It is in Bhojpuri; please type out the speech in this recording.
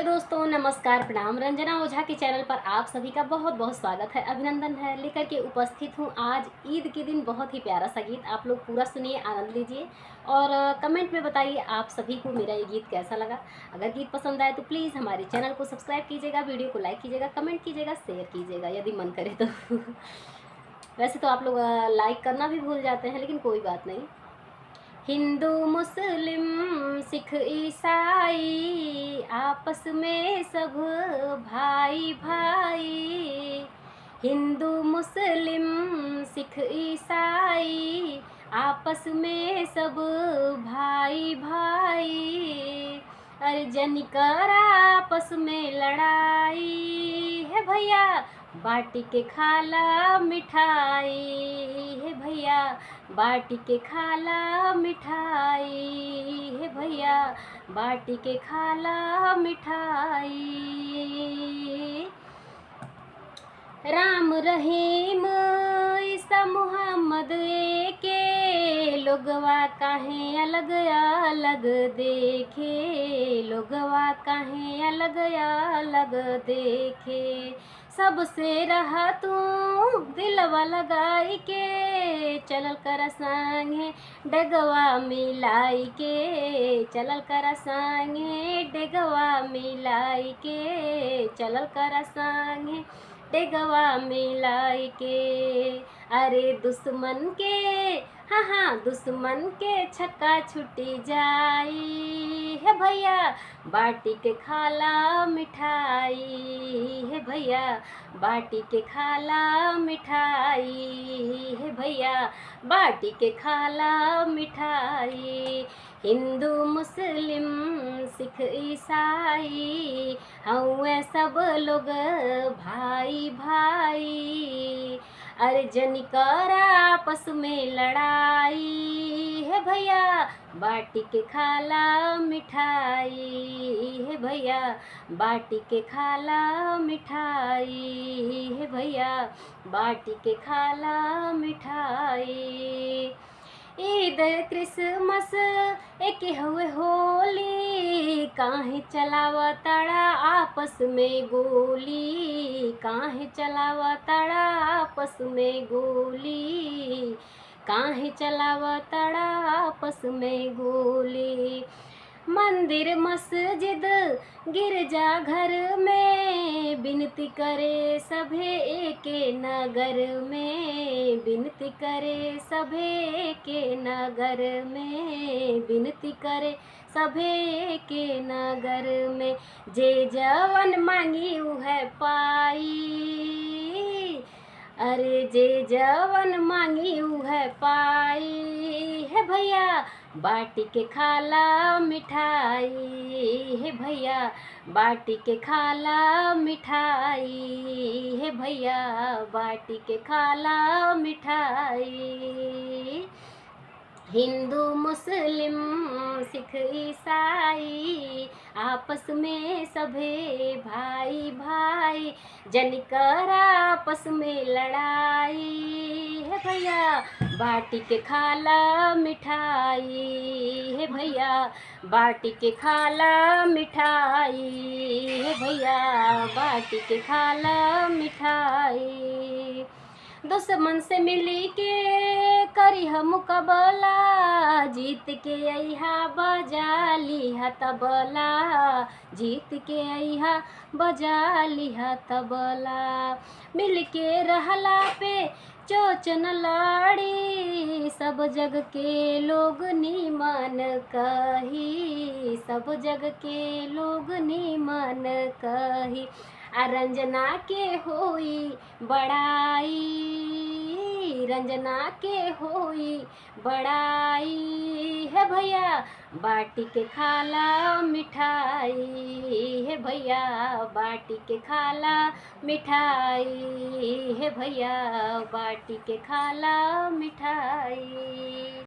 हेलो दोस्तों, नमस्कार, प्रणाम। रंजना ओझा के चैनल पर आप सभी का बहुत बहुत स्वागत है, अभिनंदन है। लेकर के उपस्थित हूँ आज ईद के दिन बहुत ही प्यारा सा गीत। आप लोग पूरा सुनिए, आनंद लीजिए और कमेंट में बताइए आप सभी को मेरा ये गीत कैसा लगा। अगर गीत पसंद आए तो प्लीज़ हमारे चैनल को सब्सक्राइब कीजिएगा, वीडियो को लाइक कीजिएगा, कमेंट कीजिएगा, शेयर कीजिएगा यदि मन करे तो। वैसे तो आप लोग लाइक करना भी भूल जाते हैं, लेकिन कोई बात नहीं। हिंदू मुस्लिम सिख ईसाई आपस में सब भाई भाई। हिंदू मुस्लिम सिख ईसाई आपस में सब भाई भाई। अर्जन कर आपस में लड़ाई है भैया, बाटी के खाला मिठाई है भैया, बाटी के खाला मिठाई है भैया, बाटी के खाला मिठाई। राम रहीम ईसा मुहम्मद के लोगवा काहे अलग अलग देखे, लोगवा काहे अलग अलग देखे। सबसे रहा तू दिलवा लगाई के, चलल कर संगे डगवा मिलाई के, चलल कर संगे डगवा मिलाई के, चलल कर संगे डेगवा मिलाई के। अरे दुश्मन के हाँ हाँ दुश्मन के छक्का छुट्टी जाई है भैया, बाटी के खाला मिठाई है भैया, बाटी के खाला मिठाई है भैया, बाटी के खाला मिठाई। हिंदू मुस्लिम सिख ईसाई हउए सब लोग भाई भाई। अर्जन कर आपस में लड़ाई है भैया, बाटी के खाला मिठाई है भैया, बाटी के खाला मिठाई है भैया, बाटी के खाला मिठाई। ईद क्रिसमस एक हुए होली, काहे चलावा तड़ा आपस में गोली, काहे चलावा तड़ा आपस में गोली, काहे चलावा तड़ा आपस में गोली। मंदिर मस्जिद गिरजा घर में विनती करे सभे एके नगर में, विनती करे सभे एके नगर में, विनती करे सभे के नगर में। जे जवन मांगी उहे पाई, अरे जे जवन मांगी उहे पाई है भैया, बाटी के खाला मिठाई है भैया, बाटी के खाला मिठाई है भैया, बाटी के खाला मिठाई। हिंदू मुस्लिम सिख ईसाई आपस में सभे भाई भाई। जन कर आपस में लड़ाई है भैया, बाटी के खाला मिठाई है भैया, बाटी के खाला मिठाई है भैया, बाटी के खाला मिठाई। दुश्मन से मिली के करी हम मुकबला, जीत के अइहा बजा लिहा तबला, जीत के अइहा बजा लिहा तबला। मिल के रहला पे चोचन लाड़ी, सब जग के लोग नीमन कही, सब जग के लोग नीमन कही। रंजना के होई बड़ाई, रंजना के होई बड़ाई है भैया, बाटी के खाला मिठाई है भैया, बाटी के खाला मिठाई है भैया, बाटी के खाला मिठाई।